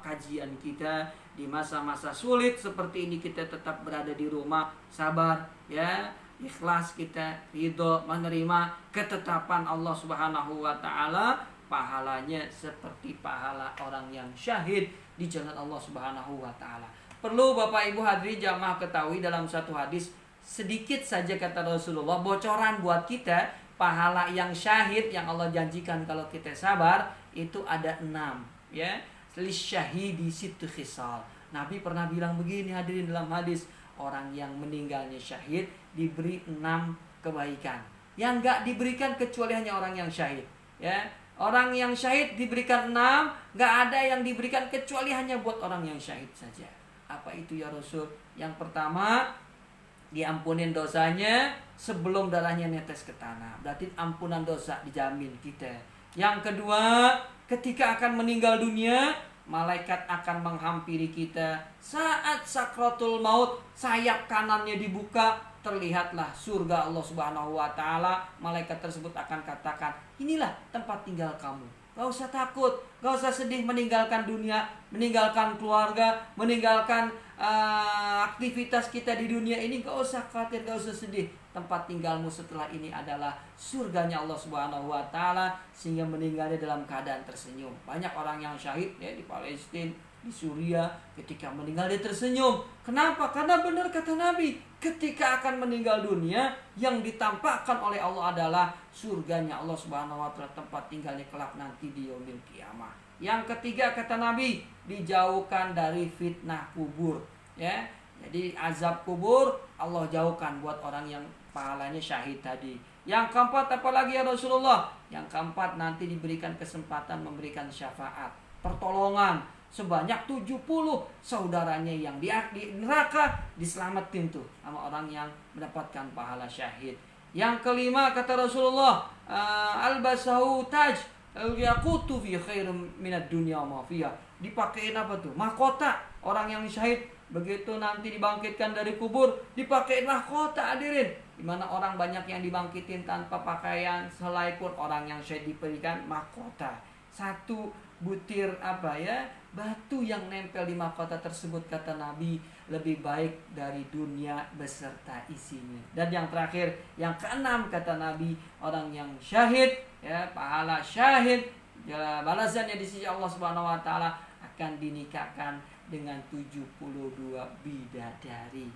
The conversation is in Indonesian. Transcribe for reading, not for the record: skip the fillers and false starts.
kajian kita, di masa-masa sulit seperti ini kita tetap berada di rumah, sabar ya, ikhlas kita, ridho menerima ketetapan Allah Subhanahu wa taala, pahalanya seperti pahala orang yang syahid di jalan Allah Subhanahu wa taala. Perlu Bapak Ibu hadirin jamaah ketahui dalam satu hadis, sedikit saja kata Rasulullah bocoran buat kita, pahala yang syahid yang Allah janjikan kalau kita sabar itu ada 6 ya. Lisyahidi situ khisal. Nabi pernah bilang begini hadirin dalam hadis, orang yang meninggalnya syahid diberi 6 kebaikan yang gak diberikan kecuali hanya orang yang syahid ya. Orang yang syahid diberikan 6, gak ada yang diberikan kecuali hanya buat orang yang syahid saja. Apa itu ya Rasul? Yang pertama, diampunin dosanya sebelum darahnya netes ke tanah. Berarti ampunan dosa dijamin kita. Yang kedua, ketika akan meninggal dunia, malaikat akan menghampiri kita. Saat sakratul maut, sayap kanannya dibuka, terlihatlah surga Allah Subhanahu wa taala. Malaikat tersebut akan katakan, inilah tempat tinggal kamu. Gak usah takut, gak usah sedih meninggalkan dunia, meninggalkan keluarga, meninggalkan aktivitas kita di dunia ini. Gak usah khawatir, gak usah sedih. Tempat tinggalmu setelah ini adalah surganya Allah Subhanahu wa taala, sehingga meninggalnya dalam keadaan tersenyum. Banyak orang yang syahid ya di Palestina, di Suriah, ketika meninggal dia tersenyum. Kenapa? Karena benar kata Nabi, ketika akan meninggal dunia, yang ditampakkan oleh Allah adalah surganya Allah Subhanahu wa taala, tempat tinggalnya kelak nanti di yaumil qiyamah. Yang ketiga kata Nabi, dijauhkan dari fitnah kubur ya. Jadi azab kubur Allah jauhkan buat orang yang pahalanya syahid tadi. Yang keempat apalagi ya Rasulullah? Yang keempat nanti diberikan kesempatan memberikan syafaat, pertolongan sebanyak 70 saudaranya yang di neraka diselamatin tuh sama orang yang mendapatkan pahala syahid. Yang kelima kata Rasulullah, albasahu taj yaqutu fi khairum minad dunya wa ma fiha. Dipakein apa tuh? Mahkota. Orang yang syahid begitu nanti dibangkitkan dari kubur, dipakein mahkota hadirin. Dimana orang banyak yang dibangkitin tanpa pakaian selai pun, orang yang syahid diberikan mahkota. Satu butir batu yang nempel di mahkota tersebut kata Nabi lebih baik dari dunia beserta isinya. Dan yang terakhir, yang keenam kata Nabi, orang yang syahid ya, pahala syahid balasannya di sisi Allah Subhanahu wa taala akan dinikahkan dengan 72 bidadari.